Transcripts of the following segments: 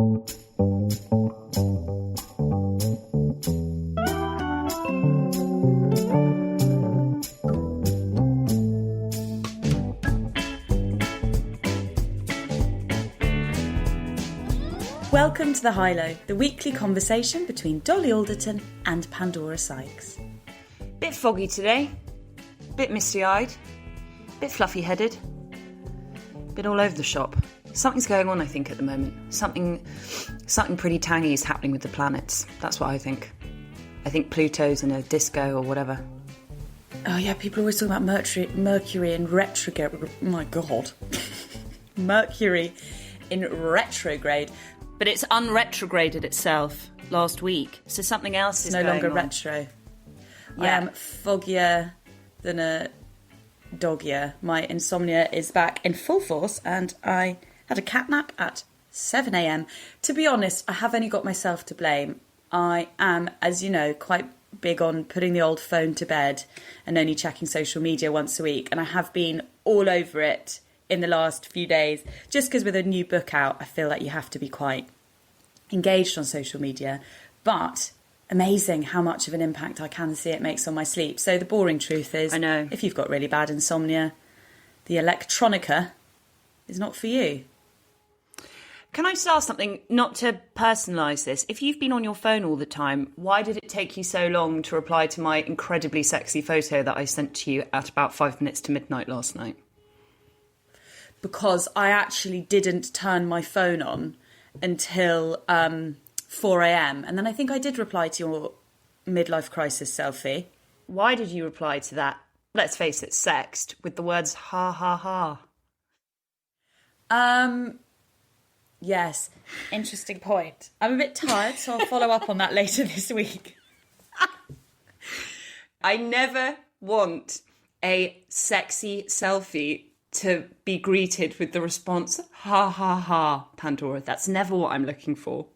Welcome to The High Low, the weekly conversation between Dolly Alderton and Pandora Sykes. Bit foggy today, bit misty-eyed, bit fluffy-headed, bit all over the shop. Something's going on, I think, at the moment. Something pretty tangy is happening with the planets. That's what I think. I think Pluto's in a disco or whatever. Oh yeah, people always talk about Mercury in retrograde. Oh my God. Mercury in retrograde. But it's unretrograded itself last week, so something else is no going longer on. retro. Yeah. I am foggier than a dog year. My insomnia is back in full force, and I had a cat nap at 7 a.m. To be honest, I have only got myself to blame. I am, as you know, quite big on putting the old phone to bed and only checking social media once a week, and I have been all over it in the last few days, just because with a new book out, I feel like you have to be quite engaged on social media. But amazing how much of an impact I can see it makes on my sleep. So the boring truth is, I know, if you've got really bad insomnia, the electronica is not for you. Can I just ask something, not to personalise this? If you've been on your phone all the time, why did it take you so long to reply to my incredibly sexy photo that I sent to you at about 5 minutes to midnight last night? Because I actually didn't turn my phone on until 4 a.m. And then I think I did reply to your midlife crisis selfie. Why did you reply to that, let's face it, sext, with the words ha ha ha? Yes, interesting point. I'm a bit tired, so I'll follow up on that later this week. I never want a sexy selfie to be greeted with the response, ha ha ha, Pandora. That's never what I'm looking for.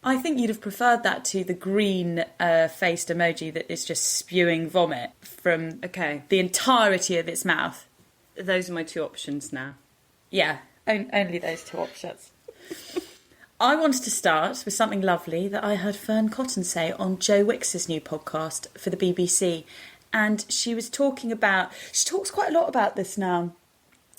I think you'd have preferred that to the green faced emoji that is just spewing vomit from the entirety of its mouth. Those are my two options now. Yeah, only those two options. I wanted to start with something lovely that I heard Fern Cotton say on Joe Wicks's new podcast for the BBC. And she talks quite a lot about this now,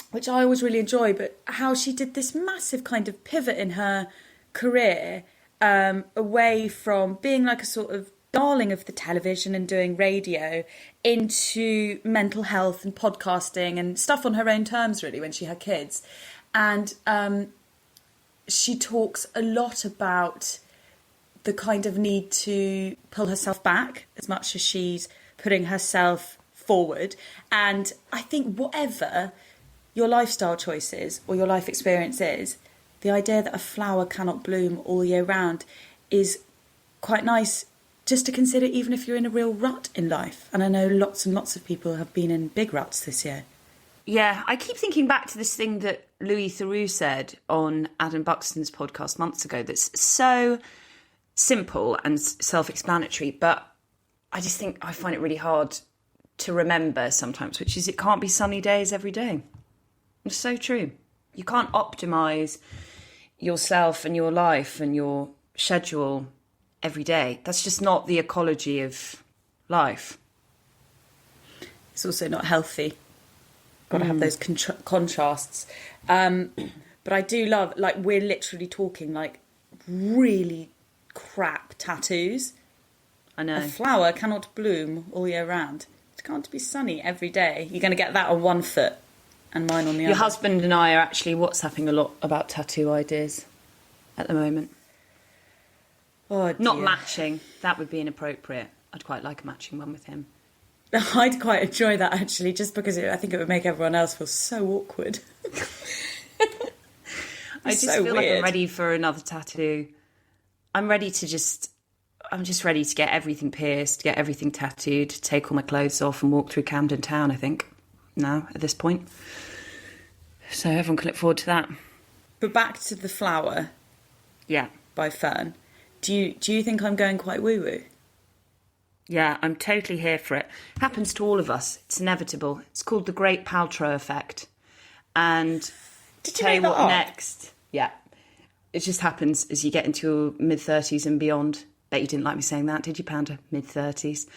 which I always really enjoy, but how she did this massive kind of pivot in her career away from being like a sort of darling of the television and doing radio into mental health and podcasting and stuff on her own terms, really, when she had kids. And she talks a lot about the kind of need to pull herself back as much as she's putting herself forward. And I think whatever your lifestyle choices or your life experience is, the idea that a flower cannot bloom all year round is quite nice just to consider, even if you're in a real rut in life. And I know lots and lots of people have been in big ruts this year. Yeah, I keep thinking back to this thing that Louis Theroux said on Adam Buxton's podcast months ago that's so simple and self-explanatory, but I just think I find it really hard to remember sometimes, which is it can't be sunny days every day. It's so true. You can't optimise yourself and your life and your schedule every day. That's just not the ecology of life. It's also not healthy. Got to have those contrasts. But I do love, like, we're literally talking, like, really crap tattoos. I know. A flower cannot bloom all year round. It can't be sunny every day. You're going to get that on one foot and mine on the other. Your husband and I are actually WhatsApping a lot about tattoo ideas at the moment. Oh, dear. Not matching. That would be inappropriate. I'd quite like a matching one with him. I'd quite enjoy that, actually, just because I think it would make everyone else feel so awkward. I just feel like I'm ready for another tattoo. I'm just ready to get everything pierced, get everything tattooed, take all my clothes off and walk through Camden Town, I think, now, at this point. So everyone can look forward to that. But back to The Flower. Yeah. By Fern. Do you think I'm going quite woo-woo? Yeah, I'm totally here for it. Happens to all of us. It's inevitable. It's called the Great Paltrow Effect. And Did tell you what next. Yeah. it just happens as you get into your mid-30s and beyond. Bet you didn't like me saying that, did you, Panda? Mid-30s.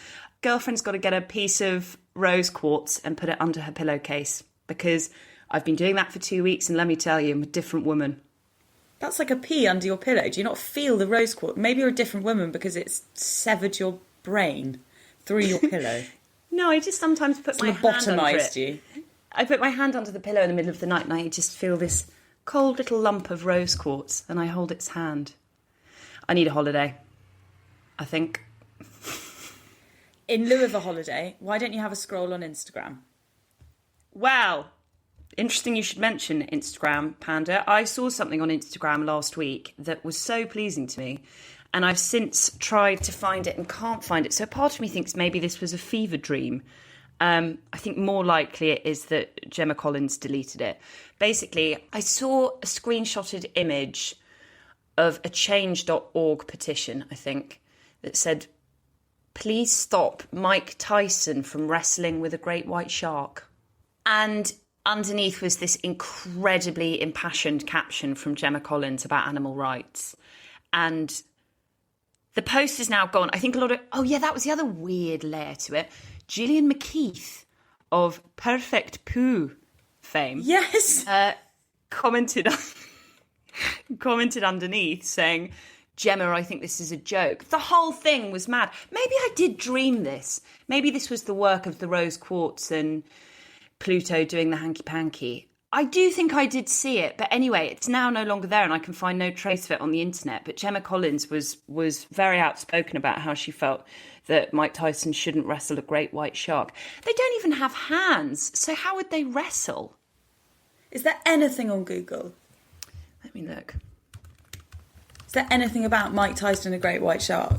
Girlfriend's got to get a piece of rose quartz and put it under her pillowcase, because I've been doing that for 2 weeks, and let me tell you, I'm a different woman. That's like a pea under your pillow. Do you not feel the rose quartz? Maybe you're a different woman because it's severed your brain through your pillow. No, I just sometimes put my hand under it. You. I put my hand under the pillow in the middle of the night and I just feel this cold little lump of rose quartz and I hold its hand. I need a holiday, I think. In lieu of a holiday, why don't you have a scroll on Instagram? Well, interesting you should mention Instagram, Panda. I saw something on Instagram last week that was so pleasing to me, and I've since tried to find it and can't find it. So part of me thinks maybe this was a fever dream. I think more likely it is that Gemma Collins deleted it. Basically, I saw a screenshotted image of a change.org petition, I think, that said, "Please stop Mike Tyson from wrestling with a great white shark." And underneath was this incredibly impassioned caption from Gemma Collins about animal rights. And the post is now gone. I think a lot of... Oh, yeah, that was the other weird layer to it. Gillian McKeith of Perfect Poo fame. Yes. Commented underneath saying, "Gemma, I think this is a joke." The whole thing was mad. Maybe I did dream this. Maybe this was the work of the rose quartz and Pluto doing the hanky-panky. I do think I did see it, but anyway, it's now no longer there and I can find no trace of it on the internet. But Gemma Collins was very outspoken about how she felt that Mike Tyson shouldn't wrestle a great white shark. They don't even have hands, so how would they wrestle? Is there anything on Google? Let me look. Is there anything about Mike Tyson and a great white shark?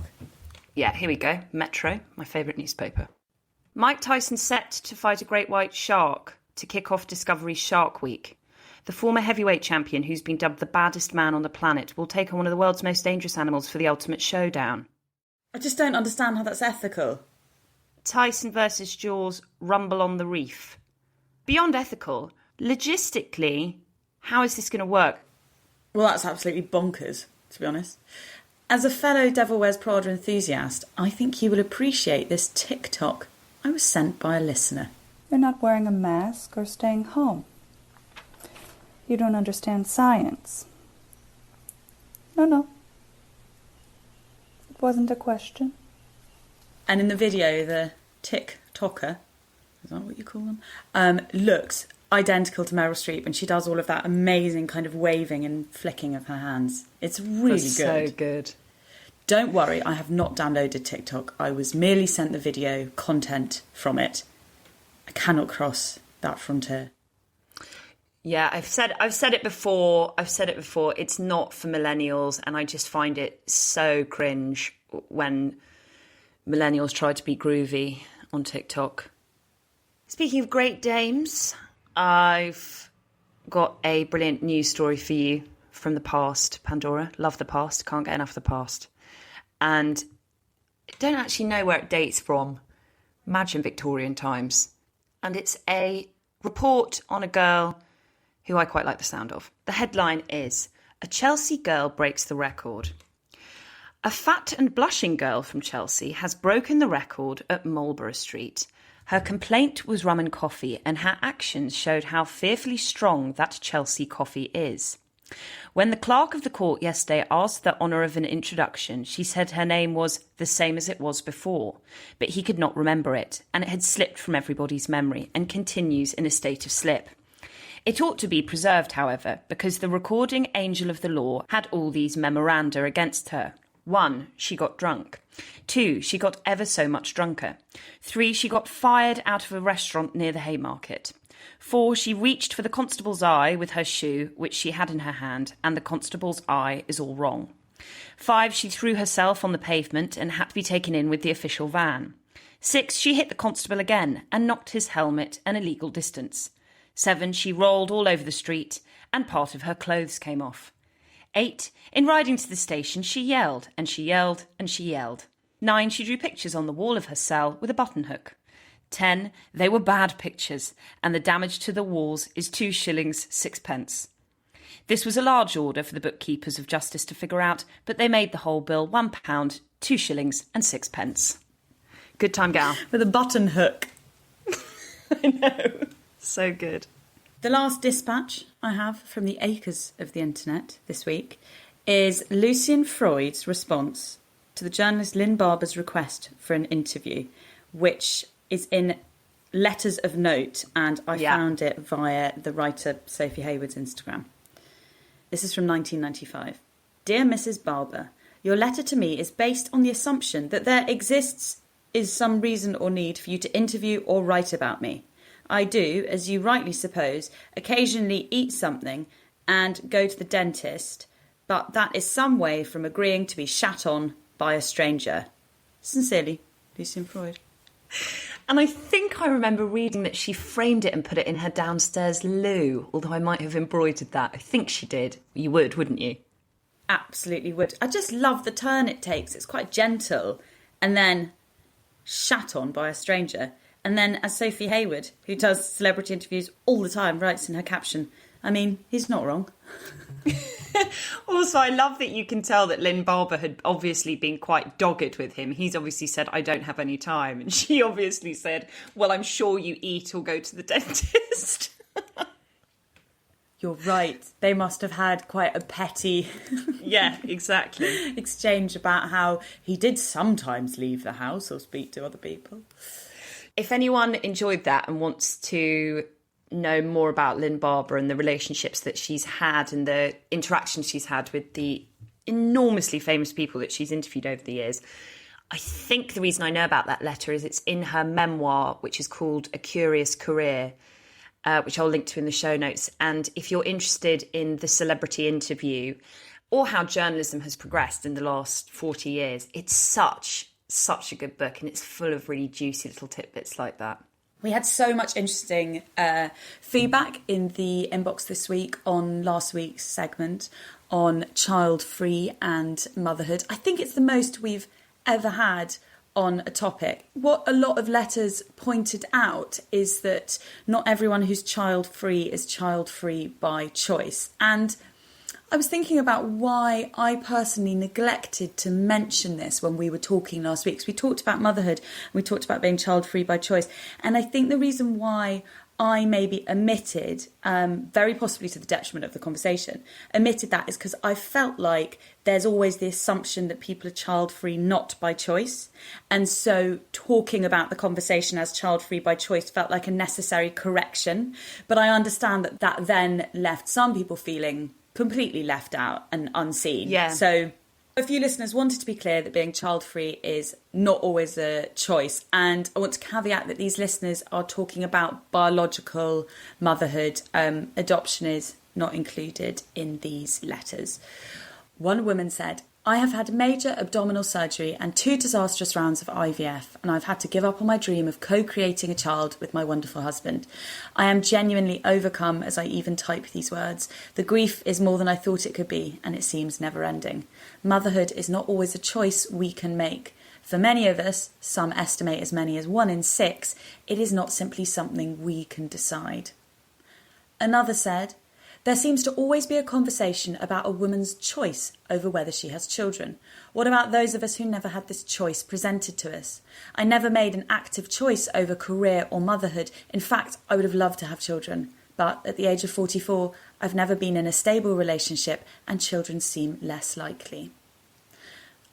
Yeah, here we go. Metro, my favourite newspaper. Mike Tyson set to fight a great white shark to kick off Discovery's Shark Week. The former heavyweight champion, who's been dubbed the baddest man on the planet, will take on one of the world's most dangerous animals for the ultimate showdown. I just don't understand how that's ethical. Tyson versus Jaws, Rumble on the Reef. Beyond ethical, logistically, how is this going to work? Well, that's absolutely bonkers, to be honest. As a fellow Devil Wears Prada enthusiast, I think you will appreciate this TikTok I was sent by a listener. You're not wearing a mask or staying home. You don't understand science. No. It wasn't a question. And in the video, the TikToker, is that what you call them, looks identical to Meryl Streep, and she does all of that amazing kind of waving and flicking of her hands. It's really That's good. so good. Don't worry, I have not downloaded TikTok. I was merely sent the video content from it. I cannot cross that frontier. Yeah, I've said it before. It's not for millennials, and I just find it so cringe when millennials try to be groovy on TikTok. Speaking of great dames, I've got a brilliant news story for you from the past, Pandora. Love the past, can't get enough of the past. And I don't actually know where it dates from. Imagine Victorian times. And it's a report on a girl who I quite like the sound of. The headline is, "A Chelsea girl breaks the record." A fat and blushing girl from Chelsea has broken the record at Marlborough Street. Her complaint was rum and coffee, and her actions showed how fearfully strong that Chelsea coffee is. When the clerk of the court yesterday asked the honour of an introduction, she said her name was the same as it was before, but he could not remember it, and it had slipped from everybody's memory and continues in a state of slip. It ought to be preserved, however, because the recording angel of the law had all these memoranda against her. 1, she got drunk. 2, she got ever so much drunker. 3, she got fired out of a restaurant near the Haymarket. 4, she reached for the constable's eye with her shoe, which she had in her hand, and the constable's eye is all wrong. 5, she threw herself on the pavement and had to be taken in with the official van. 6, she hit the constable again and knocked his helmet an illegal distance. 7, she rolled all over the street and part of her clothes came off. 8, in riding to the station, she yelled and she yelled and she yelled. 9, she drew pictures on the wall of her cell with a button hook. 10, they were bad pictures, and the damage to the walls is 2 shillings 6 pence. This was a large order for the bookkeepers of justice to figure out, but they made the whole bill £1, 2 shillings and 6 pence. Good time, gal. With a button hook. I know. So good. The last dispatch I have from the acres of the internet this week is Lucian Freud's response to the journalist Lynn Barber's request for an interview, which is in letters of note, and I found it via the writer Sophie Hayward's Instagram. This is from 1995. Dear Mrs. Barber, your letter to me is based on the assumption that there exists some reason or need for you to interview or write about me. I do, as you rightly suppose, occasionally eat something and go to the dentist, but that is some way from agreeing to be shat on by a stranger. Sincerely, Lucian Freud. And I think I remember reading that she framed it and put it in her downstairs loo, although I might have embroidered that. I think she did. You would, wouldn't you? Absolutely would. I just love the turn it takes. It's quite gentle. And then shat on by a stranger. And then, as Sophie Hayward, who does celebrity interviews all the time, writes in her caption, I mean, he's not wrong. Also, I love that you can tell that Lynn Barber had obviously been quite dogged with him. He's obviously said, I don't have any time. And she obviously said, well, I'm sure you eat or go to the dentist. You're right. They must have had quite a petty yeah, exactly. exchange about how he did sometimes leave the house or speak to other people. If anyone enjoyed that and wants to know more about Lynn Barber and the relationships that she's had and the interactions she's had with the enormously famous people that she's interviewed over the years, I think the reason I know about that letter is it's in her memoir, which is called A Curious Career, which I'll link to in the show notes. And if you're interested in the celebrity interview or how journalism has progressed in the last 40 years, it's such a good book, and it's full of really juicy little tidbits like that. We had so much interesting feedback in the inbox this week on last week's segment on child-free and motherhood. I think it's the most we've ever had on a topic. What a lot of letters pointed out is that not everyone who's child-free is child-free by choice. And I was thinking about why I personally neglected to mention this when we were talking last week. So we talked about motherhood, and we talked about being child-free by choice. And I think the reason why I maybe omitted, very possibly to the detriment of the conversation, omitted that is because I felt like there's always the assumption that people are child-free not by choice. And so talking about the conversation as child-free by choice felt like a necessary correction. But I understand that that then left some people feeling completely left out and unseen. Yeah. So a few listeners wanted to be clear that being child-free is not always a choice. And I want to caveat that these listeners are talking about biological motherhood. Adoption is not included in these letters. One woman said, I have had major abdominal surgery and 2 disastrous rounds of IVF, and I've had to give up on my dream of co-creating a child with my wonderful husband. I am genuinely overcome as I even type these words. The grief is more than I thought it could be, and it seems never-ending. Motherhood is not always a choice we can make. For many of us, some estimate as many as 1 in 6, it is not simply something we can decide. Another said, there seems to always be a conversation about a woman's choice over whether she has children. What about those of us who never had this choice presented to us? I never made an active choice over career or motherhood. In fact, I would have loved to have children. But at the age of 44, I've never been in a stable relationship and children seem less likely.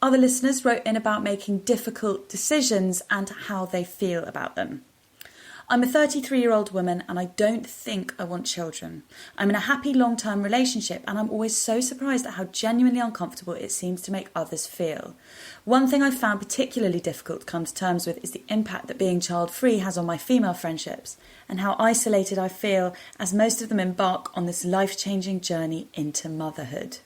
Other listeners wrote in about making difficult decisions and how they feel about them. I'm a 33-year-old woman and I don't think I want children. I'm in a happy long-term relationship and I'm always so surprised at how genuinely uncomfortable it seems to make others feel. One thing I've found particularly difficult to come to terms with is the impact that being child-free has on my female friendships and how isolated I feel as most of them embark on this life-changing journey into motherhood.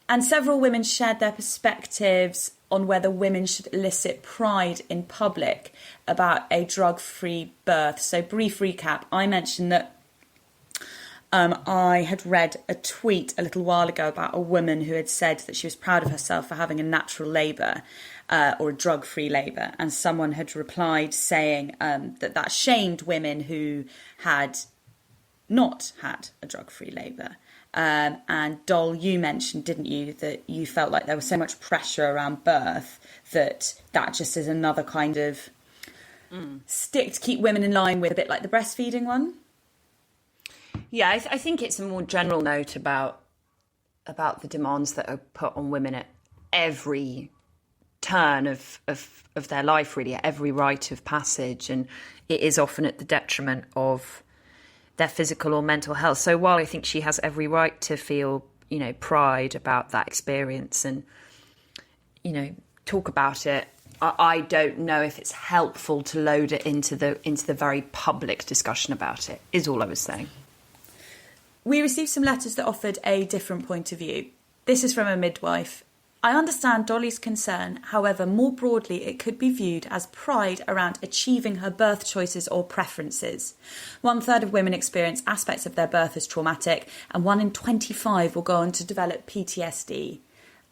And several women shared their perspectives on whether women should elicit pride in public about a drug-free birth. So brief recap, I mentioned that I had read a tweet a little while ago about a woman who had said that she was proud of herself for having a natural labour or a drug-free labour. And someone had replied saying that shamed women who had not had a drug-free labour. And Dol, you mentioned, didn't you, that you felt like there was so much pressure around birth that just is another kind of stick to keep women in line with, a bit like the breastfeeding one. Yeah, I think it's a more general note about the demands that are put on women at every turn of their life, really, at every rite of passage, and it is often at the detriment of their physical or mental health. So while I think she has every right to feel, pride about that experience and, talk about it, I don't know if it's helpful to load it into the very public discussion about it, is all I was saying. We received some letters that offered a different point of view. This is from a midwife. I understand Dolly's concern, however, more broadly it could be viewed as pride around achieving her birth choices or preferences. 1/3 of women experience aspects of their birth as traumatic, and 1 in 25 will go on to develop PTSD.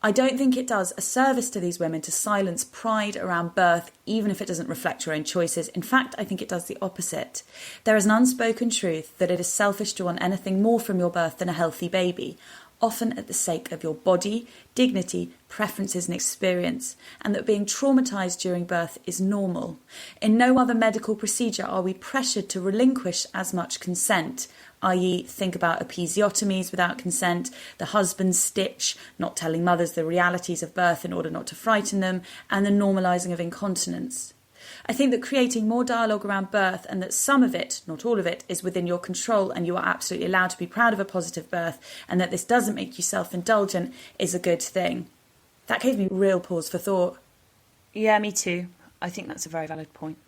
I don't think it does a service to these women to silence pride around birth, even if it doesn't reflect your own choices. In fact, I think it does the opposite. There is an unspoken truth that it is selfish to want anything more from your birth than a healthy baby, often at the sake of your body, dignity, preferences and experience, and that being traumatised during birth is normal. In no other medical procedure are we pressured to relinquish as much consent, i.e. think about episiotomies without consent, the husband's stitch, not telling mothers the realities of birth in order not to frighten them, and the normalising of incontinence. I think that creating more dialogue around birth, and that some of it, not all of it, is within your control and you are absolutely allowed to be proud of a positive birth, and that this doesn't make you self-indulgent, is a good thing. That gave me real pause for thought. Yeah, me too. I think that's a very valid point.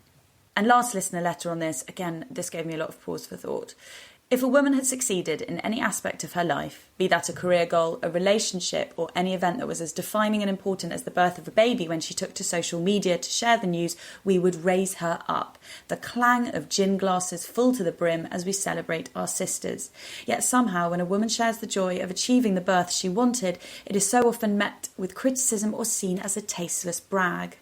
And last listener letter on this, again, this gave me a lot of pause for thought. If a woman had succeeded in any aspect of her life, be that a career goal, a relationship, or any event that was as defining and important as the birth of a baby when she took to social media to share the news, we would raise her up. The clang of gin glasses full to the brim as we celebrate our sisters. Yet somehow, when a woman shares the joy of achieving the birth she wanted, it is so often met with criticism or seen as a tasteless brag.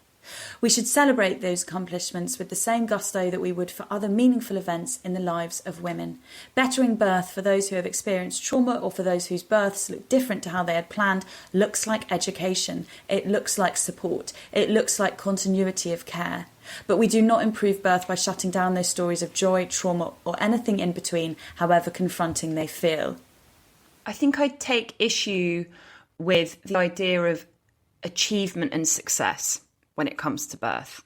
We should celebrate those accomplishments with the same gusto that we would for other meaningful events in the lives of women. Bettering birth for those who have experienced trauma or for those whose births look different to how they had planned looks like education. It looks like support. It looks like continuity of care. But we do not improve birth by shutting down those stories of joy, trauma, or anything in between, however confronting they feel. I think I take issue with the idea of achievement and success when it comes to birth,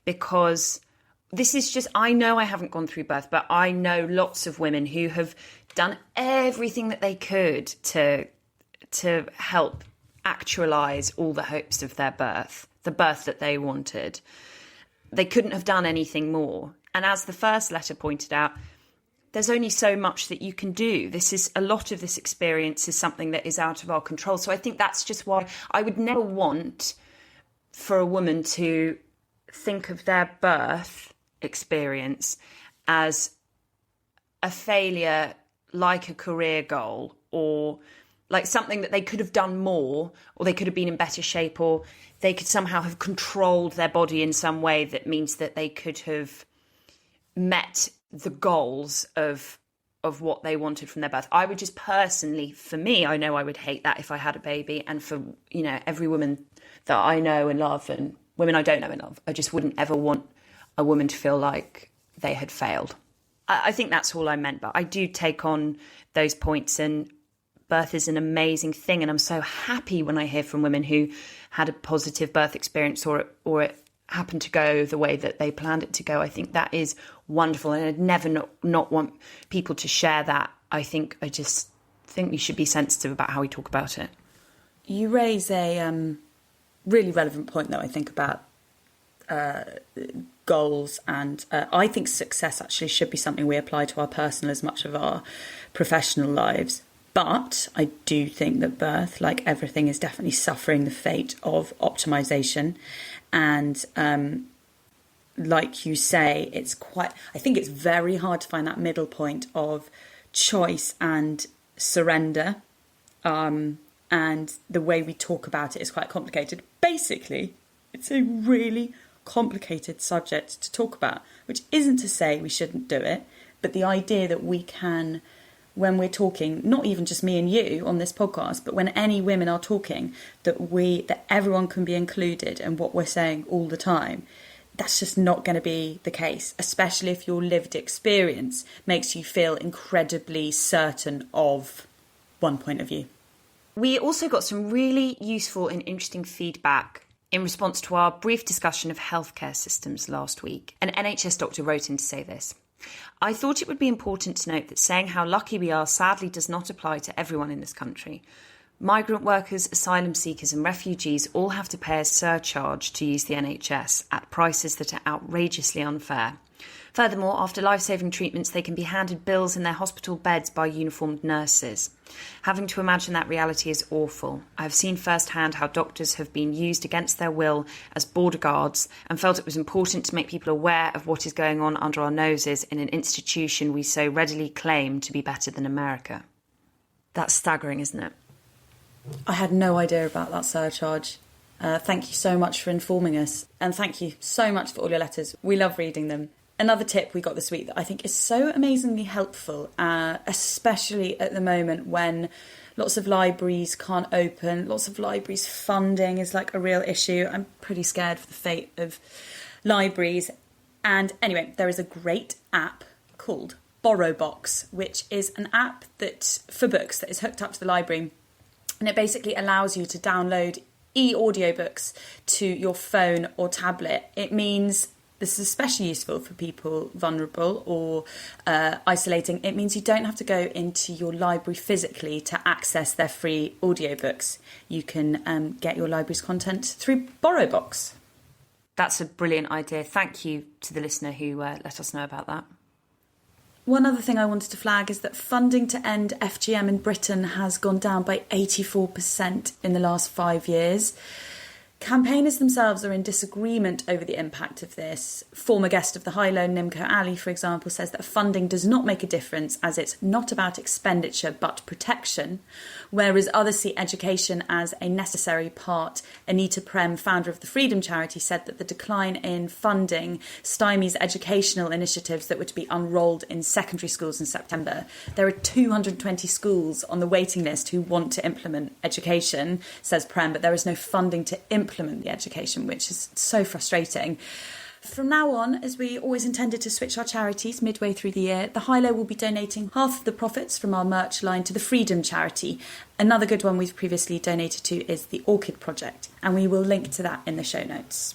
because this is just, I know I haven't gone through birth, but I know lots of women who have done everything that they could to help actualize all the hopes of their birth, the birth that they wanted. They couldn't have done anything more. And as the first letter pointed out, there's only so much that you can do. A lot of this experience is something that is out of our control. So I think that's just why I would never want for a woman to think of their birth experience as a failure, like a career goal, or like something that they could have done more, or they could have been in better shape, or they could somehow have controlled their body in some way that means that they could have met the goals of what they wanted from their birth. I would just personally, for me, I know I would hate that if I had a baby, and for, every woman that I know and love, and women I don't know and love, I just wouldn't ever want a woman to feel like they had failed. I think that's all I meant, but I do take on those points, and birth is an amazing thing, and I'm so happy when I hear from women who had a positive birth experience or it happened to go the way that they planned it to go. I think that is wonderful, and I'd never not want people to share that. I just think we should be sensitive about how we talk about it. You raise a really relevant point, though, I think, about goals, and I think success actually should be something we apply to our personal as much of our professional lives. But I do think that birth, like everything, is definitely suffering the fate of optimization. And like you say, I think it's very hard to find that middle point of choice and surrender. And the way we talk about it is quite complicated. Basically, it's a really complicated subject to talk about, which isn't to say we shouldn't do it, but the idea that we can when we're talking, not even just me and you on this podcast, but when any women are talking, that everyone can be included in what we're saying all the time. That's just not going to be the case, especially if your lived experience makes you feel incredibly certain of one point of view. We also got some really useful and interesting feedback in response to our brief discussion of healthcare systems last week. An NHS doctor wrote in to say this: "I thought it would be important to note that saying how lucky we are sadly does not apply to everyone in this country. Migrant workers, asylum seekers and refugees all have to pay a surcharge to use the NHS at prices that are outrageously unfair. Furthermore, after life-saving treatments, they can be handed bills in their hospital beds by uniformed nurses. Having to imagine that reality is awful. I have seen firsthand how doctors have been used against their will as border guards and felt it was important to make people aware of what is going on under our noses in an institution we so readily claim to be better than America." That's staggering, isn't it? I had no idea about that surcharge. Thank you so much for informing us. And thank you so much for all your letters. We love reading them. Another tip we got this week that I think is so amazingly helpful, especially at the moment when lots of libraries can't open, lots of libraries' funding is like a real issue. I'm pretty scared for the fate of libraries. And anyway, there is a great app called BorrowBox, which is an app that for books that is hooked up to the library. And it basically allows you to download e-audiobooks to your phone or tablet. It means this is especially useful for people vulnerable or isolating. It means you don't have to go into your library physically to access their free audiobooks. You can get your library's content through BorrowBox. That's a brilliant idea. Thank you to the listener who let us know about that. One other thing I wanted to flag is that funding to end FGM in Britain has gone down by 84% in the last 5 years. Campaigners themselves are in disagreement over the impact of this. Former guest of the High Low, Nimco Ali, for example, says that funding does not make a difference as it's not about expenditure but protection, whereas others see education as a necessary part. Anita Prem, founder of the Freedom Charity, said that the decline in funding stymies educational initiatives that were to be unrolled in secondary schools in September. There are 220 schools on the waiting list who want to implement education, says Prem, but there is no funding to implement the education, which is so frustrating. From now on, as we always intended to switch our charities midway through the year, the High Low will be donating half of the profits from our merch line to the Freedom Charity. Another good one we've previously donated to is the Orchid Project, and we will link to that in the show notes.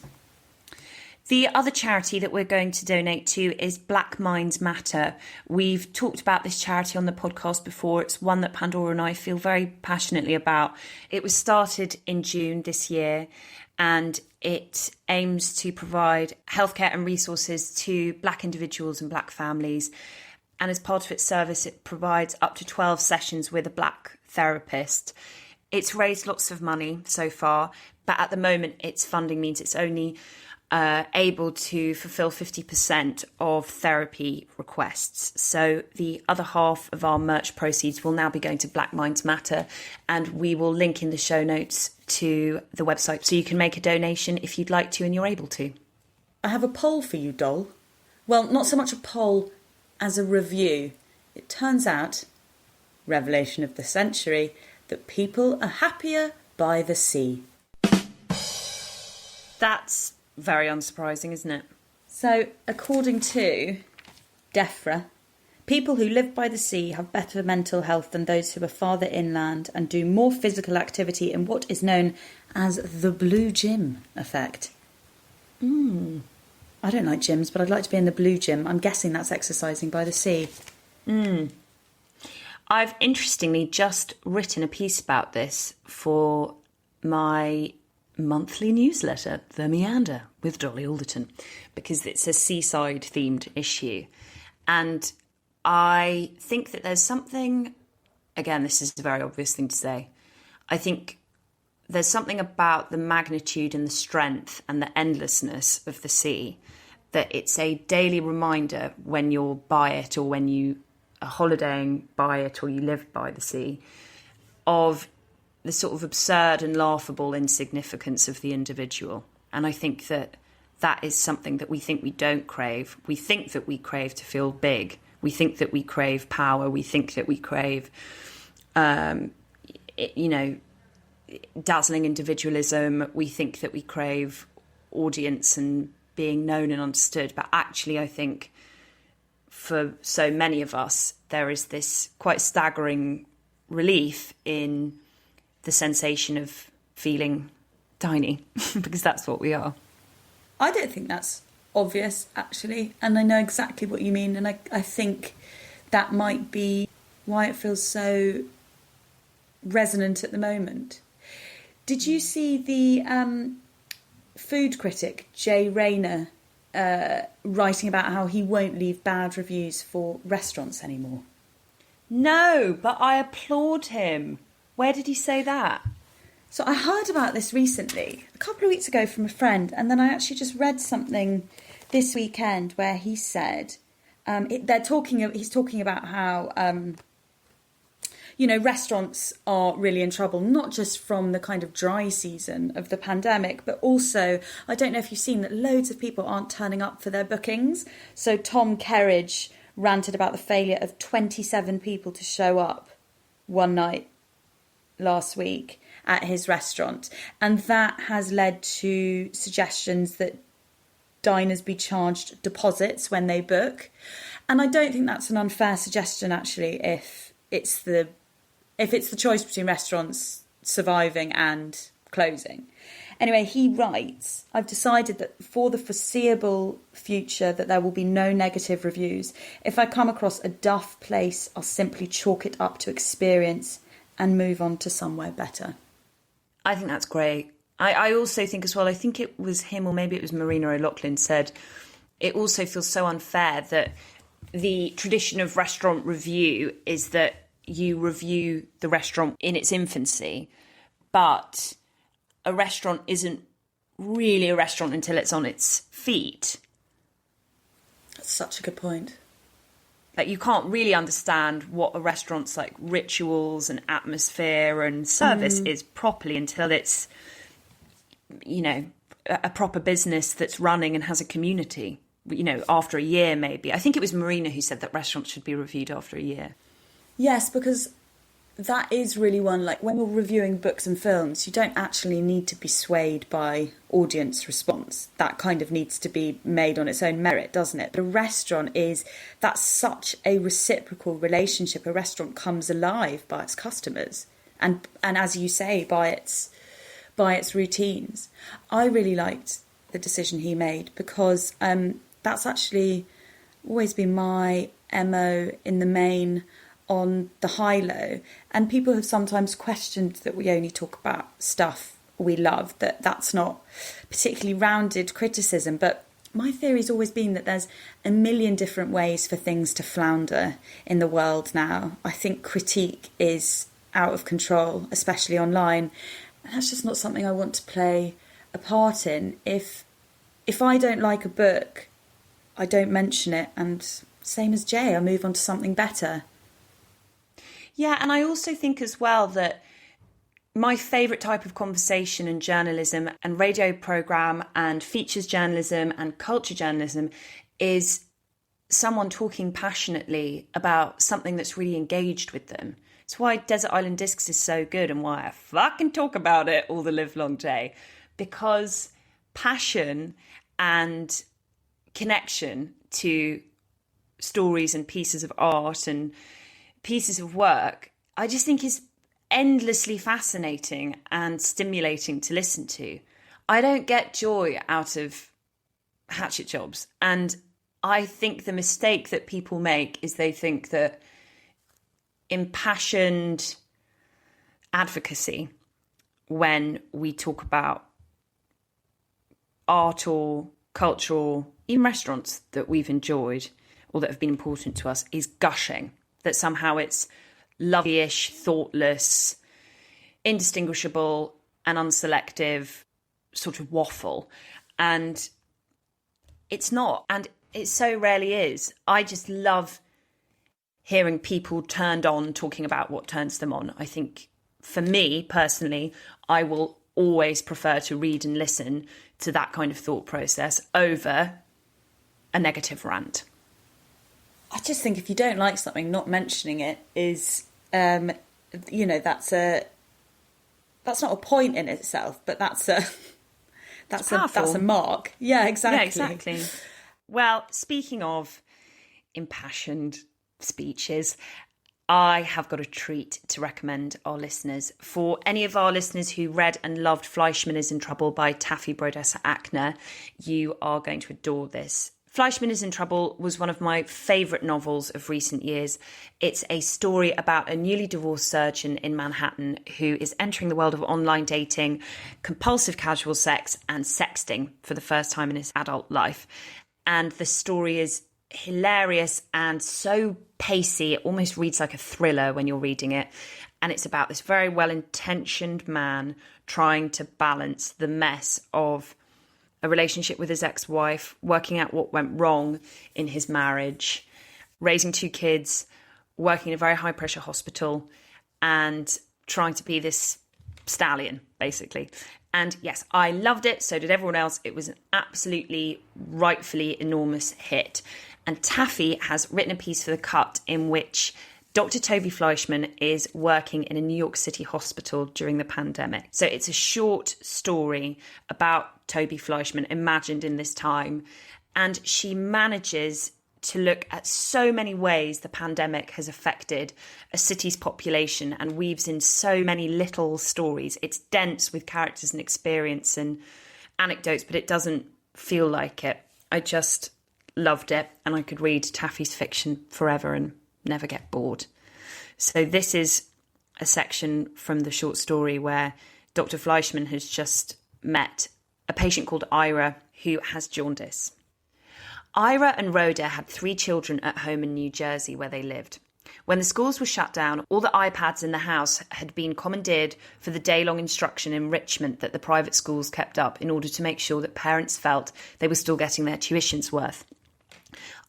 The other charity that we're going to donate to is Black Minds Matter. We've talked about this charity on the podcast before. It's one that Pandora and I feel very passionately about. It was started in June this year and it aims to provide healthcare and resources to Black individuals and Black families. And as part of its service, it provides up to 12 sessions with a Black therapist. It's raised lots of money so far, but at the moment its funding means it's only able to fulfil 50% of therapy requests. So the other half of our merch proceeds will now be going to Black Minds Matter, and we will link in the show notes to the website so you can make a donation if you'd like to and you're able to. I have a poll for you, doll. Well, not so much a poll as a review. It turns out, revelation of the century, that people are happier by the sea. That's very unsurprising, isn't it? So, according to DEFRA, people who live by the sea have better mental health than those who are farther inland and do more physical activity in what is known as the blue gym effect. I don't like gyms, but I'd like to be in the blue gym. I'm guessing that's exercising by the sea. I've interestingly just written a piece about this for my monthly newsletter, The Meander, with Dolly Alderton, because it's a seaside-themed issue. And I think that there's something, again, this is a very obvious thing to say, I think there's something about the magnitude and the strength and the endlessness of the sea that it's a daily reminder when you're by it or when you are holidaying by it or you live by the sea of the sort of absurd and laughable insignificance of the individual. And I think that that is something that we think we don't crave. We think that we crave to feel big, We think that we crave power. We think that we crave, dazzling individualism. We think that we crave audience and being known and understood. But actually, I think for so many of us, there is this quite staggering relief in the sensation of feeling tiny, because that's what we are. I don't think that's obvious, actually, and I know exactly what you mean, and I think that might be why it feels so resonant at the moment. Did you see the food critic Jay Rayner writing about how he won't leave bad reviews for restaurants anymore? No, but I applaud him. Where did he say that? So I heard about this recently, a couple of weeks ago from a friend, and then I actually just read something this weekend where he said he's talking about how restaurants are really in trouble, not just from the kind of dry season of the pandemic, but also, I don't know if you've seen that loads of people aren't turning up for their bookings. So Tom Kerridge ranted about the failure of 27 people to show up one night last week at his restaurant, and that has led to suggestions that diners be charged deposits when they book. And I don't think that's an unfair suggestion, actually, if it's the choice between restaurants surviving and closing. Anyway, he writes, I've decided that for the foreseeable future that there will be no negative reviews. If I come across a duff place, I'll simply chalk it up to experience and move on to somewhere better. I think that's great. I also think as well, I think it was him or maybe it was Marina O'Loughlin said, it also feels so unfair that the tradition of restaurant review is that you review the restaurant in its infancy, but a restaurant isn't really a restaurant until it's on its feet. That's such a good point. Like, you can't really understand what a restaurant's like rituals and atmosphere and service is properly until it's, a proper business that's running and has a community, after a year maybe. I think it was Marina who said that restaurants should be reviewed after a year. Yes, because that is really one, like when you're reviewing books and films, you don't actually need to be swayed by audience response. That kind of needs to be made on its own merit, doesn't it? But a restaurant that's such a reciprocal relationship. A restaurant comes alive by its customers and as you say, by its routines. I really liked the decision he made because that's actually always been my MO in the main on the high-low, and people have sometimes questioned that we only talk about stuff we love, that's not particularly rounded criticism, but my theory's always been that there's a million different ways for things to flounder in the world now. I think critique is out of control, especially online, and that's just not something I want to play a part in. If I don't like a book, I don't mention it, and same as Jay, I move on to something better. Yeah, and I also think as well that my favourite type of conversation in journalism and radio programme and features journalism and culture journalism is someone talking passionately about something that's really engaged with them. It's why Desert Island Discs is so good and why I fucking talk about it all the live long day. Because passion and connection to stories and pieces of art and pieces of work, I just think is endlessly fascinating and stimulating to listen to. I don't get joy out of hatchet jobs. And I think the mistake that people make is they think that impassioned advocacy, when we talk about art or culture or even restaurants that we've enjoyed or that have been important to us, is gushing. That somehow it's lovey-ish, thoughtless, indistinguishable and unselective sort of waffle. And it's not. And it so rarely is. I just love hearing people turned on talking about what turns them on. I think for me personally, I will always prefer to read and listen to that kind of thought process over a negative rant. I just think if you don't like something, not mentioning it is, that's not a point in itself, but that's a mark. Yeah, exactly. Yeah, exactly. Well, speaking of impassioned speeches, I have got a treat to recommend our listeners. For any of our listeners who read and loved Fleischman is in Trouble by Taffy Brodesser-Akner, you are going to adore this. Fleischman is in Trouble was one of my favourite novels of recent years. It's a story about a newly divorced surgeon in Manhattan who is entering the world of online dating, compulsive casual sex, and sexting for the first time in his adult life. And the story is hilarious and so pacey, it almost reads like a thriller when you're reading it. And it's about this very well-intentioned man trying to balance the mess of a relationship with his ex-wife, working out what went wrong in his marriage, raising 2 kids, working in a very high-pressure hospital, and trying to be this stallion, basically. And yes, I loved it. So did everyone else. It was an absolutely, rightfully enormous hit. And Taffy has written a piece for The Cut in which Dr. Toby Fleischman is working in a New York City hospital during the pandemic. So it's a short story about Toby Fleischman imagined in this time. And she manages to look at so many ways the pandemic has affected a city's population and weaves in so many little stories. It's dense with characters and experience and anecdotes, but it doesn't feel like it. I just loved it, and I could read Taffy's fiction forever and never get bored. So this is a section from the short story where Dr. Fleischman has just met a patient called Ira who has jaundice. Ira and Rhoda had 3 children at home in New Jersey where they lived. When the schools were shut down, all the iPads in the house had been commandeered for the day-long instruction enrichment that the private schools kept up in order to make sure that parents felt they were still getting their tuition's worth.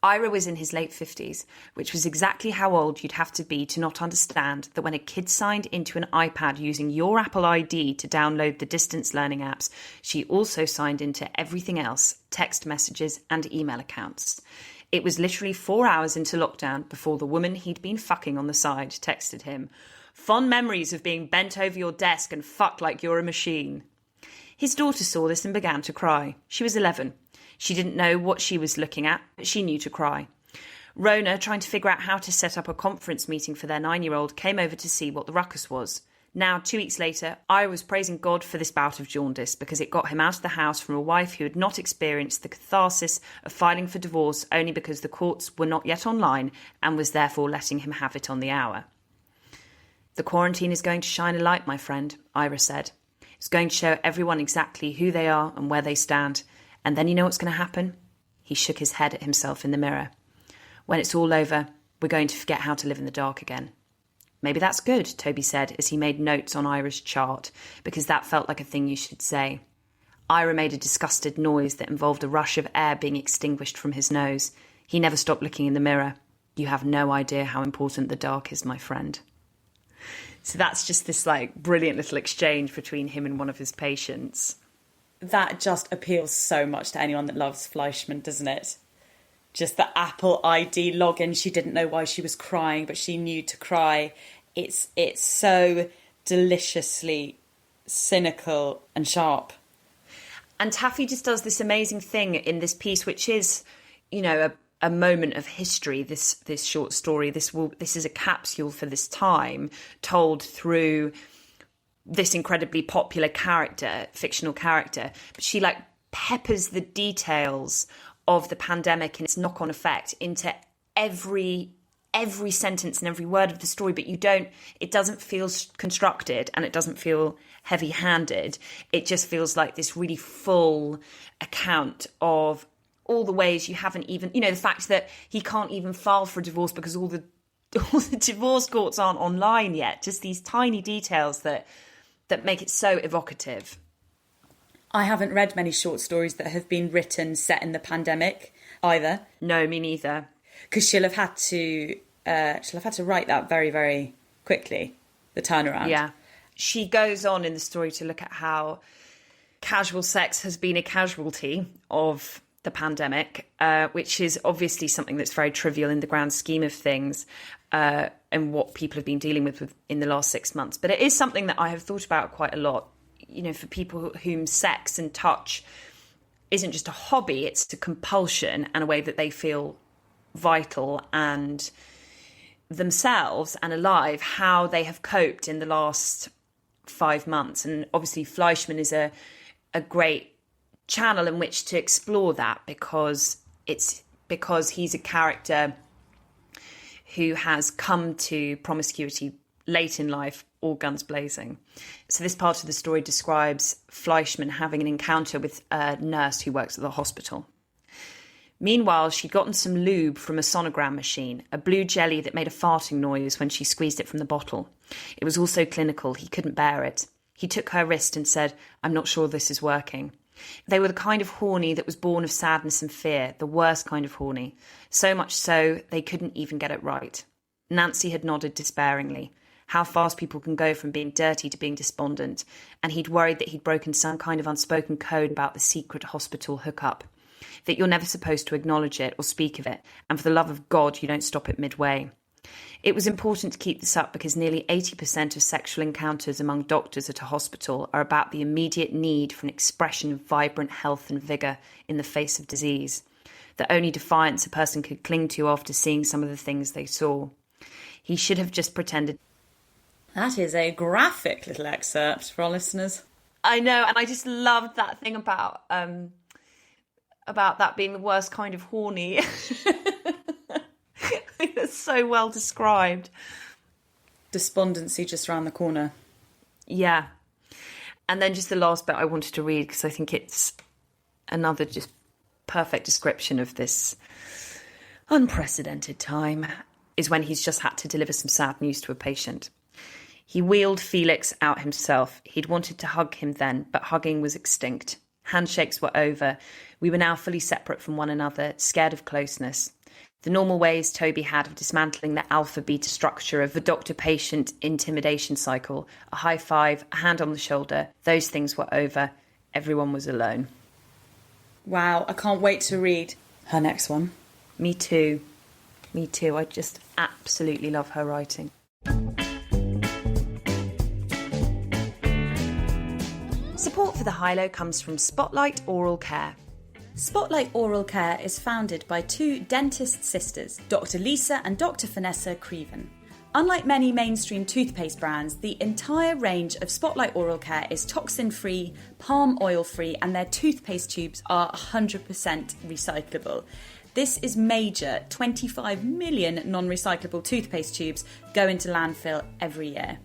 Ira was in his late 50s, which was exactly how old you'd have to be to not understand that when a kid signed into an iPad using your Apple ID to download the distance learning apps, she also signed into everything else, text messages and email accounts. It was literally 4 hours into lockdown before the woman he'd been fucking on the side texted him, "Fond memories of being bent over your desk and fucked like you're a machine." His daughter saw this and began to cry. She was 11. She didn't know what she was looking at, but she knew to cry. Rona, trying to figure out how to set up a conference meeting for their 9-year-old, came over to see what the ruckus was. Now, 2 weeks later, I was praising God for this bout of jaundice because it got him out of the house from a wife who had not experienced the catharsis of filing for divorce only because the courts were not yet online and was therefore letting him have it on the hour. "The quarantine is going to shine a light, my friend," Ira said. "It's going to show everyone exactly who they are and where they stand. And then you know what's going to happen?" He shook his head at himself in the mirror. "When it's all over, we're going to forget how to live in the dark again." "Maybe that's good," Toby said as he made notes on Ira's chart, because that felt like a thing you should say. Ira made a disgusted noise that involved a rush of air being extinguished from his nose. He never stopped looking in the mirror. "You have no idea how important the dark is, my friend." So that's just this brilliant little exchange between him and one of his patients. That just appeals so much to anyone that loves Fleischman, doesn't it? Just the Apple ID login. She didn't know why she was crying, but she knew to cry. It's so deliciously cynical and sharp. And Taffy just does this amazing thing in this piece, which is, a moment of history. This short story. This is a capsule for this time, told through this incredibly popular fictional character, but she peppers the details of the pandemic and its knock-on effect into every sentence and every word of the story, but it doesn't feel constructed and it doesn't feel heavy-handed. It just feels like this really full account of all the ways you haven't even, the fact that he can't even file for a divorce because all the divorce courts aren't online yet. Just these tiny details that make it so evocative. I haven't read many short stories that have been written set in the pandemic either. No, me neither. Because she'll have had to write that very, very quickly, the turnaround. Yeah. She goes on in the story to look at how casual sex has been a casualty of the pandemic, which is obviously something that's very trivial in the grand scheme of things, and what people have been dealing with in the last 6 months. But it is something that I have thought about quite a lot, you know, for people whom sex and touch isn't just a hobby, it's a compulsion and a way that they feel vital and themselves and alive, how they have coped in the last 5 months. And obviously Fleischman is a great channel in which to explore that, because he's a character who has come to promiscuity late in life, all guns blazing. So this part of the story describes Fleischman having an encounter with a nurse who works at the hospital. Meanwhile, she'd gotten some lube from a sonogram machine, a blue jelly that made a farting noise when she squeezed it from the bottle. It was all so clinical, he couldn't bear it. He took her wrist and said, "I'm not sure this is working." They were the kind of horny that was born of sadness and fear, the worst kind of horny. So much so, they couldn't even get it right. Nancy had nodded despairingly. How fast people can go from being dirty to being despondent, and he'd worried that he'd broken some kind of unspoken code about the secret hospital hookup. That you're never supposed to acknowledge it or speak of it, and for the love of God, you don't stop it midway. It was important to keep this up because nearly 80% of sexual encounters among doctors at a hospital are about the immediate need for an expression of vibrant health and vigour in the face of disease, the only defiance a person could cling to after seeing some of the things they saw. He should have just pretended. That is a graphic little excerpt for our listeners. I know, and I just loved that thing about that being the worst kind of horny. I think that's so well described. Despondency just around the corner. Yeah. And then just the last bit I wanted to read, because I think it's another just perfect description of this unprecedented time, is when he's just had to deliver some sad news to a patient. He wheeled Felix out himself. He'd wanted to hug him then, but hugging was extinct. Handshakes were over. We were now fully separate from one another, scared of closeness. The normal ways Toby had of dismantling the alpha-beta structure of the doctor-patient intimidation cycle, a high five, a hand on the shoulder, those things were over. Everyone was alone. Wow, I can't wait to read her next one. Me too. Me too. I just absolutely love her writing. Support for the High-Low comes from Spotlight Oral Care. Spotlight Oral Care is founded by two dentist sisters, Dr. Lisa and Dr. Vanessa Creven. Unlike many mainstream toothpaste brands, the entire range of Spotlight Oral Care is toxin-free, palm oil-free, and their toothpaste tubes are 100% recyclable. This is major. 25 million non-recyclable toothpaste tubes go into landfill every year.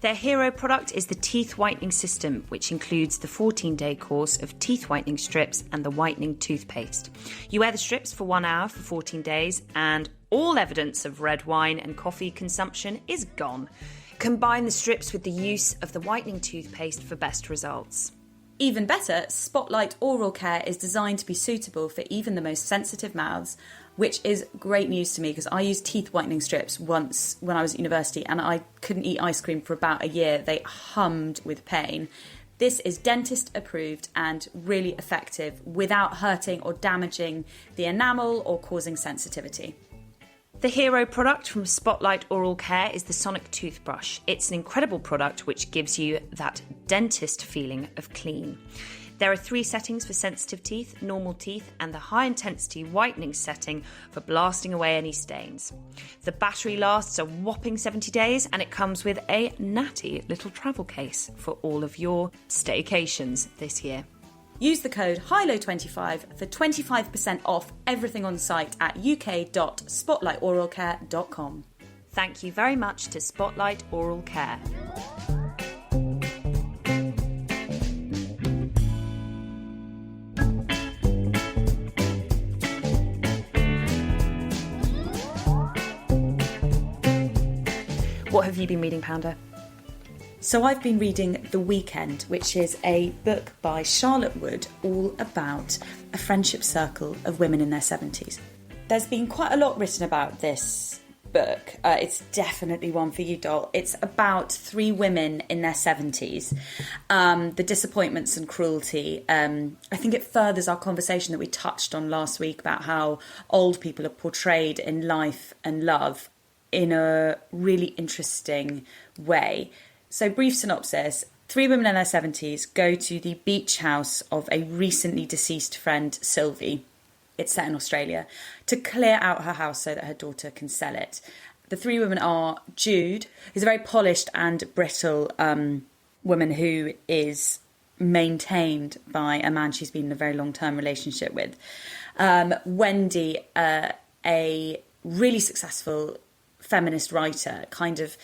Their hero product is the Teeth Whitening System, which includes the 14-day course of teeth whitening strips and the whitening toothpaste. You wear the strips for 1 hour for 14 days, and all evidence of red wine and coffee consumption is gone. Combine the strips with the use of the whitening toothpaste for best results. Even better, Spotlight Oral Care is designed to be suitable for even the most sensitive mouths, which is great news to me because I used teeth whitening strips once when I was at university and I couldn't eat ice cream for about a year. They hummed with pain. This is dentist approved and really effective without hurting or damaging the enamel or causing sensitivity. The hero product from Spotlight Oral Care is the Sonic Toothbrush. It's an incredible product which gives you that dentist feeling of clean. There are 3 settings for sensitive teeth, normal teeth, and the high-intensity whitening setting for blasting away any stains. The battery lasts a whopping 70 days, and it comes with a natty little travel case for all of your staycations this year. Use the code HIGHLOW25 for 25% off everything on site at uk.spotlightoralcare.com. Thank you very much to Spotlight Oral Care. What have you been reading, Panda? So I've been reading The Weekend, which is a book by Charlotte Wood all about a friendship circle of women in their 70s. There's been quite a lot written about this book. It's definitely one for you, Doll. It's about 3 women in their 70s. The disappointments and cruelty. I think it furthers our conversation that we touched on last week about how old people are portrayed in life and love in a really interesting way. So, brief synopsis. 3 women in their 70s go to the beach house of a recently deceased friend, Sylvie. It's set in Australia, to clear out her house so that her daughter can sell it. The 3 women are Jude, who's a very polished and brittle woman who is maintained by a man she's been in a very long-term relationship with. Wendy, a really successful feminist writer, kind of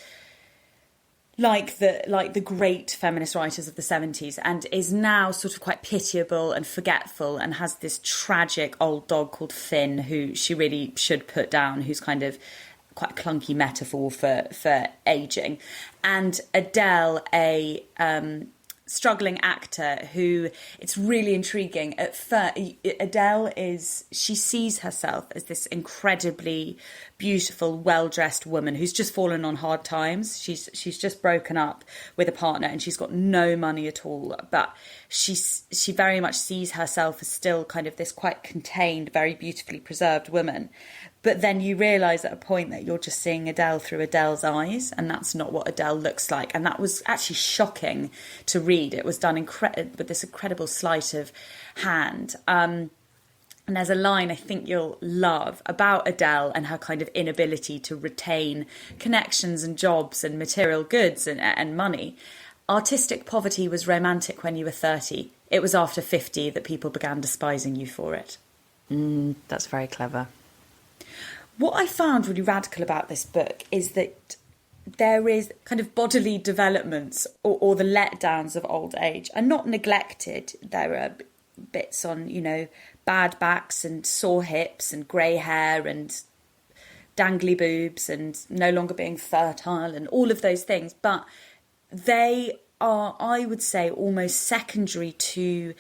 like the great feminist writers of the 70s, and is now sort of quite pitiable and forgetful, and has this tragic old dog called Finn, who she really should put down, who's kind of quite a clunky metaphor for ageing. And Adele, a struggling actor who, it's really intriguing. At first, Adele she sees herself as this incredibly beautiful, well-dressed woman who's just fallen on hard times. She's just broken up with a partner and she's got no money at all, but she very much sees herself as still kind of this quite contained, very beautifully preserved woman. But then you realise at a point that you're just seeing Adele through Adele's eyes, and that's not what Adele looks like. And that was actually shocking to read. It was done with this incredible sleight of hand. And there's a line I think you'll love about Adele and her kind of inability to retain connections and jobs and material goods and money. Artistic poverty was romantic when you were 30. It was after 50 that people began despising you for it. That's very clever. What I found really radical about this book is that there is kind of bodily developments or the letdowns of old age are not neglected. There are bits on, bad backs and sore hips and grey hair and dangly boobs and no longer being fertile and all of those things. But they are, I would say, almost secondary to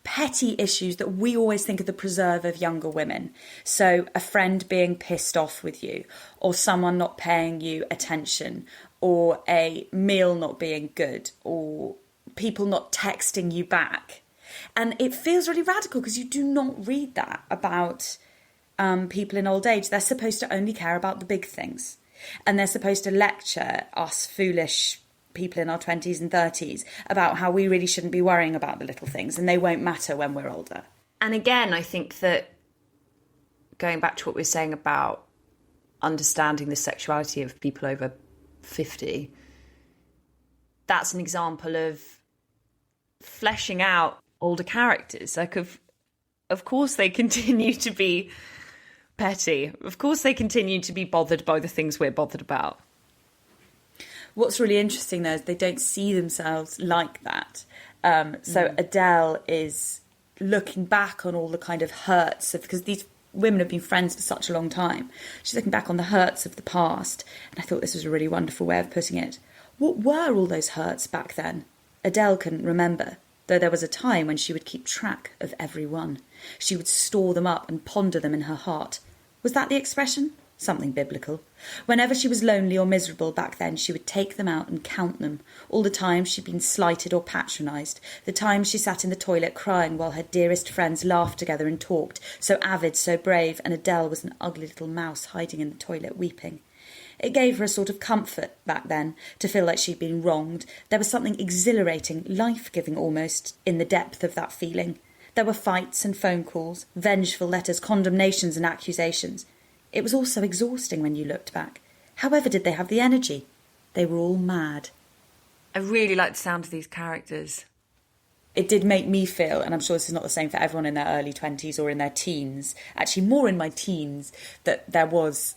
petty issues that we always think are the preserve of younger women. So a friend being pissed off with you, or someone not paying you attention, or a meal not being good, or people not texting you back. And it feels really radical because you do not read that about people in old age. They're supposed to only care about the big things. And they're supposed to lecture us foolish people in our 20s and 30s about how we really shouldn't be worrying about the little things and they won't matter when we're older. And again, I think that going back to what we were saying about understanding the sexuality of people over 50, that's an example of fleshing out older characters. Like, of course they continue to be petty. Of course they continue to be bothered by the things we're bothered about. What's really interesting, though, is they don't see themselves like that. So Adele is looking back on all the kind of hurts of, because these women have been friends for such a long time. She's looking back on the hurts of the past. And I thought this was a really wonderful way of putting it. What were all those hurts back then? Adele couldn't remember, though there was a time when she would keep track of every one. She would store them up and ponder them in her heart. Was that the expression? Something biblical. Whenever she was lonely or miserable back then, she would take them out and count them. All the times she'd been slighted or patronised. The times she sat in the toilet crying while her dearest friends laughed together and talked, so avid, so brave, and Adele was an ugly little mouse hiding in the toilet weeping. It gave her a sort of comfort back then to feel like she'd been wronged. There was something exhilarating, life-giving almost, in the depth of that feeling. There were fights and phone calls, vengeful letters, condemnations and accusations. It was all so exhausting when you looked back. However did they have the energy? They were all mad. I really like the sound of these characters. It did make me feel, and I'm sure this is not the same for everyone in their early 20s or in their teens, actually more in my teens, that there was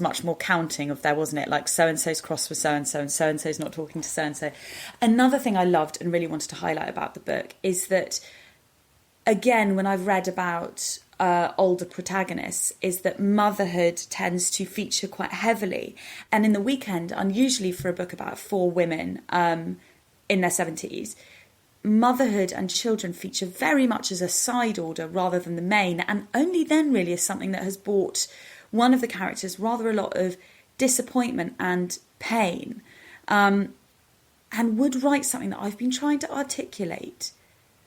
much more counting of there, wasn't it? Like so-and-so's cross with so-and-so and so-and-so's not talking to so-and-so. Another thing I loved and really wanted to highlight about the book is that, again, when I've read about older protagonists, is that motherhood tends to feature quite heavily. And in The Weekend, unusually for a book about 4 women in their 70s, motherhood and children feature very much as a side order rather than the main, and only then really is something that has brought one of the characters rather a lot of disappointment and pain, and would write something that I've been trying to articulate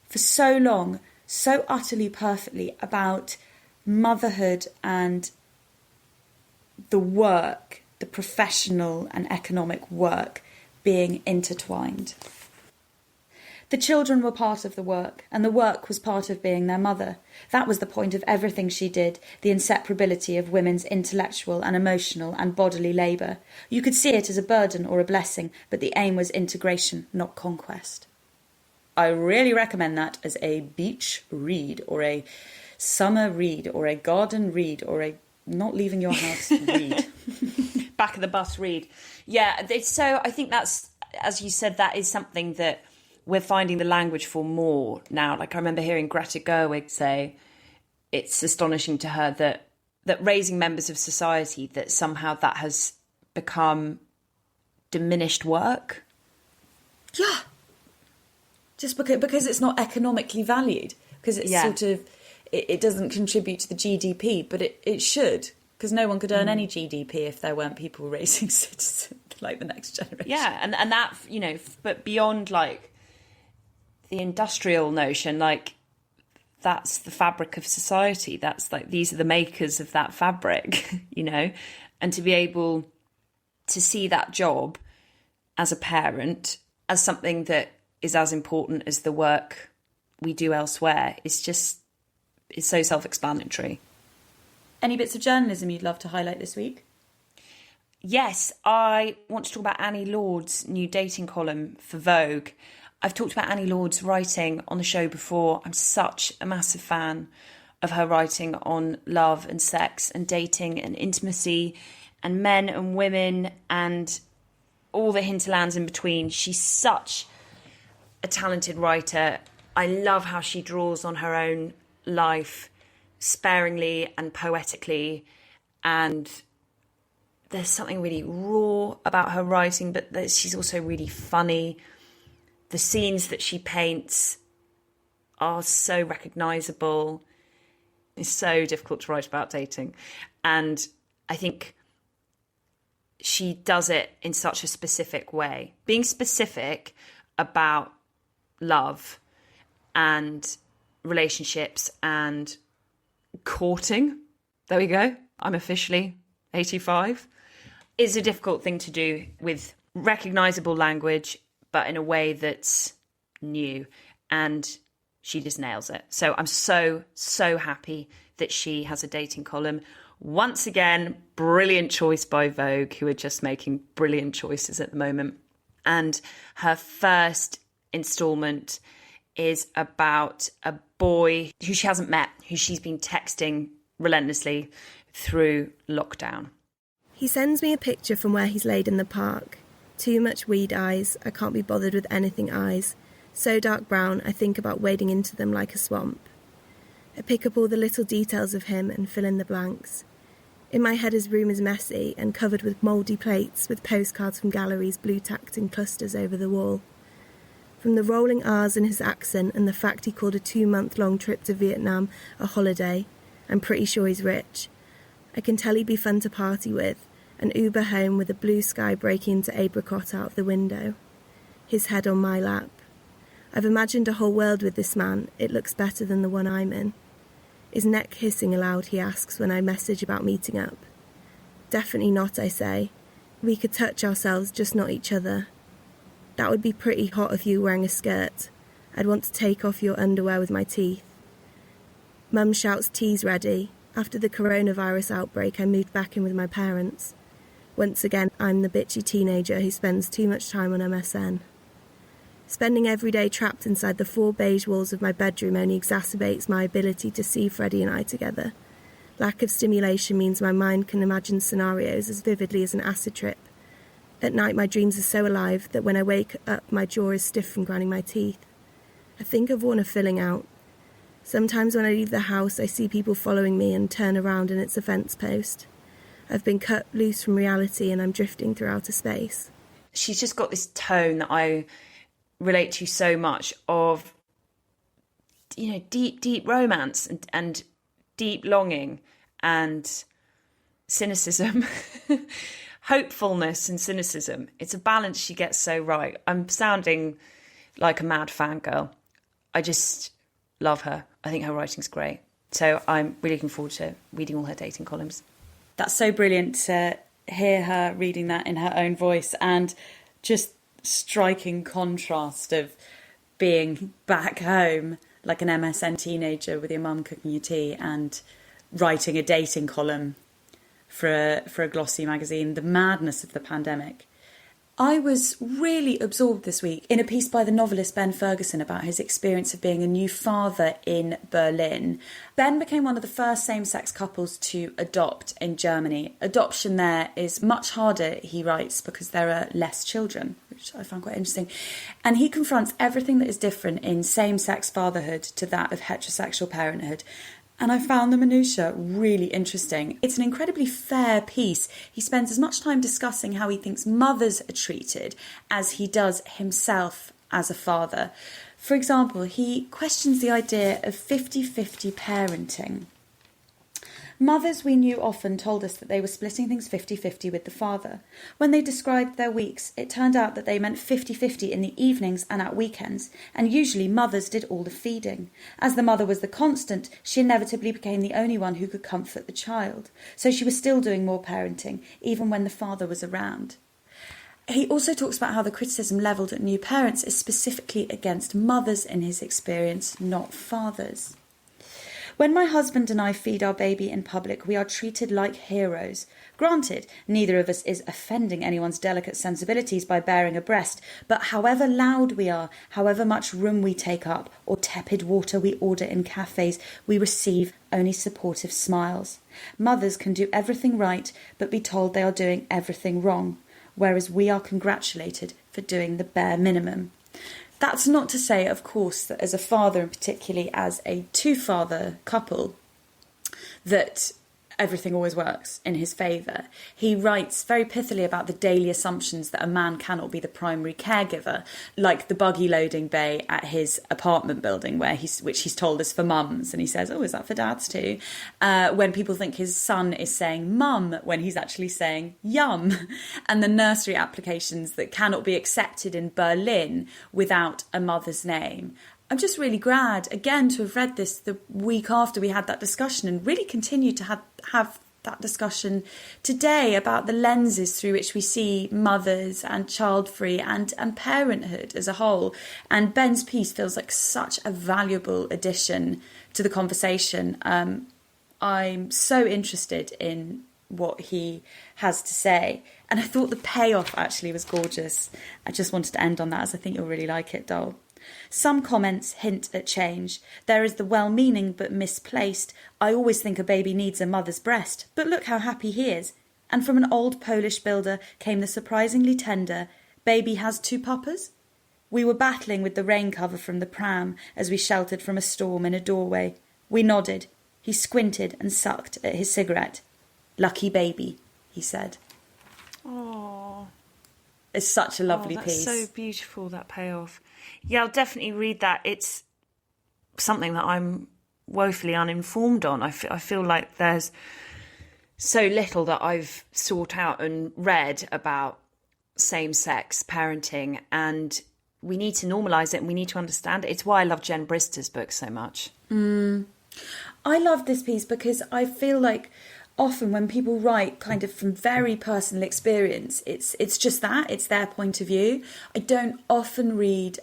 for so long, so utterly perfectly, about motherhood and the work, the professional and economic work being intertwined. The children were part of the work, and the work was part of being their mother. That was the point of everything she did, the inseparability of women's intellectual and emotional and bodily labour. You could see it as a burden or a blessing, but the aim was integration, not conquest. I really recommend that as a beach read, or a summer read, or a garden read, or a not leaving your house read. Back of the bus read. Yeah, so I think that's, as you said, that is something that we're finding the language for more now. Like, I remember hearing Greta Gerwig say it's astonishing to her that raising members of society, that somehow that has become diminished work. Yeah. Just because it's not economically valued, because it's sort of, it doesn't contribute to the GDP, but it should, because no one could earn any GDP if there weren't people raising citizens like the next generation. Yeah, and that, you know, but beyond like the industrial notion, like that's the fabric of society. That's like, these are the makers of that fabric, you know, and to be able to see that job as a parent as something that is as important as the work we do elsewhere is so self-explanatory. Any bits of journalism you'd love to highlight this week? Yes, I want to talk about Annie Lord's new dating column for Vogue. I've talked about Annie Lord's writing on the show before. I'm such a massive fan of her writing on love and sex and dating and intimacy and men and women and all the hinterlands in between. She's such a talented writer. I love how she draws on her own life sparingly and poetically, and there's something really raw about her writing, but she's also really funny. The scenes that she paints are so recognisable. It's so difficult to write about dating. And I think she does it in such a specific way. Being specific about love and relationships and courting, there we go, I'm officially 85, is a difficult thing to do with recognisable language, but in a way that's new, and she just nails it. So I'm so happy that she has a dating column. Once again, brilliant choice by Vogue, who are just making brilliant choices at the moment. And her first instalment is about a boy who she hasn't met, who she's been texting relentlessly through lockdown. He sends me a picture from where he's laid in the park. Too much weed eyes, I can't be bothered with anything eyes. So dark brown, I think about wading into them like a swamp. I pick up all the little details of him and fill in the blanks. In my head his room is messy and covered with mouldy plates with postcards from galleries blue-tacked in clusters over the wall. From the rolling R's in his accent and the fact he called a 2-month-long trip to Vietnam a holiday, I'm pretty sure he's rich. I can tell he'd be fun to party with, an Uber home with a blue sky breaking into apricot out of the window. His head on my lap. I've imagined a whole world with this man. It looks better than the one I'm in. Is neck hissing aloud, he asks when I message about meeting up. Definitely not, I say. We could touch ourselves, just not each other. That would be pretty hot of you wearing a skirt. I'd want to take off your underwear with my teeth. Mum shouts tea's ready. After the coronavirus outbreak, I moved back in with my parents. Once again, I'm the bitchy teenager who spends too much time on MSN. Spending every day trapped inside the 4 beige walls of my bedroom only exacerbates my ability to see Freddie and I together. Lack of stimulation means my mind can imagine scenarios as vividly as an acid trip. At night, my dreams are so alive that when I wake up, my jaw is stiff from grinding my teeth. I think I've worn a filling out. Sometimes when I leave the house, I see people following me and turn around and it's a fence post. I've been cut loose from reality and I'm drifting through outer space. She's just got this tone that I relate to so much of, deep romance and deep longing and cynicism, hopefulness and cynicism. It's a balance she gets so right. I'm sounding like a mad fangirl. I just love her. I think her writing's great. So I'm really looking forward to reading all her dating columns. That's so brilliant to hear her reading that in her own voice, and just striking contrast of being back home like an MSN teenager with your mum cooking your tea and writing a dating column for a glossy magazine, the madness of the pandemic. I was really absorbed this week in a piece by the novelist Ben Ferguson about his experience of being a new father in Berlin. Ben became one of the first same-sex couples to adopt in Germany. Adoption there is much harder, he writes, because there are less children, which I found quite interesting. And he confronts everything that is different in same-sex fatherhood to that of heterosexual parenthood. And I found the minutiae really interesting. It's an incredibly fair piece. He spends as much time discussing how he thinks mothers are treated as he does himself as a father. For example, he questions the idea of 50-50 parenting. Mothers we knew often told us that they were splitting things 50-50 with the father. When they described their weeks, it turned out that they meant 50-50 in the evenings and at weekends, and usually mothers did all the feeding. As the mother was the constant, she inevitably became the only one who could comfort the child. So she was still doing more parenting, even when the father was around. He also talks about how the criticism levelled at new parents is specifically against mothers in his experience, not fathers. When my husband and I feed our baby in public, we are treated like heroes. Granted, neither of us is offending anyone's delicate sensibilities by bearing a breast, but however loud we are, however much room we take up, or tepid water we order in cafes, we receive only supportive smiles. Mothers can do everything right, but be told they are doing everything wrong, whereas we are congratulated for doing the bare minimum. That's not to say, of course, that as a father, and particularly as a two-father couple, that everything always works in his favour. He writes very pithily about the daily assumptions that a man cannot be the primary caregiver, like the buggy loading bay at his apartment building, which he's told is for mums, and he says, "Oh, is that for dads too?" When people think his son is saying mum when he's actually saying yum, and the nursery applications that cannot be accepted in Berlin without a mother's name. I'm just really glad, again, to have read this the week after we had that discussion, and really continue to have that discussion today about the lenses through which we see mothers and child-free and parenthood as a whole. And Ben's piece feels like such a valuable addition to the conversation. I'm so interested in what he has to say. And I thought the payoff actually was gorgeous. I just wanted to end on that, as I think you'll really like it, Dol. Some comments hint at change. There is the well-meaning but misplaced, "I always think a baby needs a mother's breast, but look how happy he is." And from an old Polish builder came the surprisingly tender, "Baby has two papas?" We were battling with the rain cover from the pram as we sheltered from a storm in a doorway. We nodded. He squinted and sucked at his cigarette. "Lucky baby," he said. Oh, it's such a lovely piece. So beautiful, that payoff. Yeah, I'll definitely read that. It's something that I'm woefully uninformed on. I feel like there's so little that I've sought out and read about same-sex parenting, and we need to normalise it and we need to understand it. It's why I love Jen Brister's book so much. I love this piece because I feel like often when people write kind of from very personal experience, it's just that, it's their point of view. I don't often read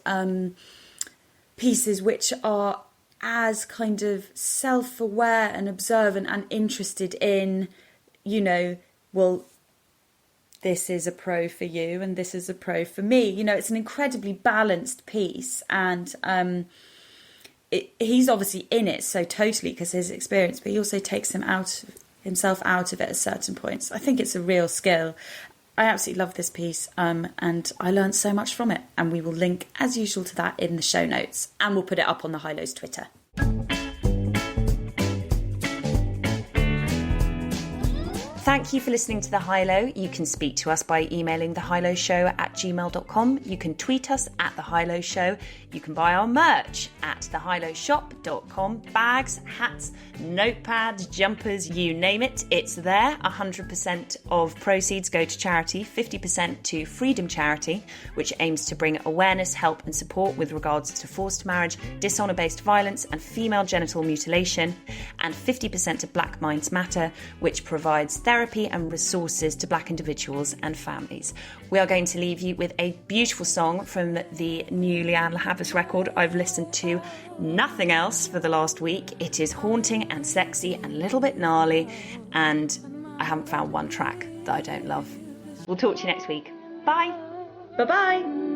pieces which are as kind of self-aware and observant and interested in, well, this is a pro for you and this is a pro for me. It's an incredibly balanced piece, and he's obviously in it so totally because of his experience, but he also takes himself out of it at certain points. I think it's a real skill. I absolutely love this piece, and I learned so much from it, and we will link as usual to that in the show notes, and we'll put it up on the High Lows Twitter. Thank you for listening to The High Low. You can speak to us by emailing thehighlowshow@gmail.com. You can tweet us at The High Low Show. You can buy our merch at thehighlowshop.com. Bags, hats, notepads, jumpers, you name it, it's there. 100% of proceeds go to charity, 50% to Freedom Charity, which aims to bring awareness, help and support with regards to forced marriage, dishonour-based violence and female genital mutilation, and 50% to Black Minds Matter, which provides therapy and resources to Black individuals and families. We are going to leave you with a beautiful song from the new Leanne LaHavis record. I've listened to nothing else for the last week. It is haunting and sexy and a little bit gnarly, and I haven't found one track that I don't love. We'll talk to you next week. Bye. Bye-bye.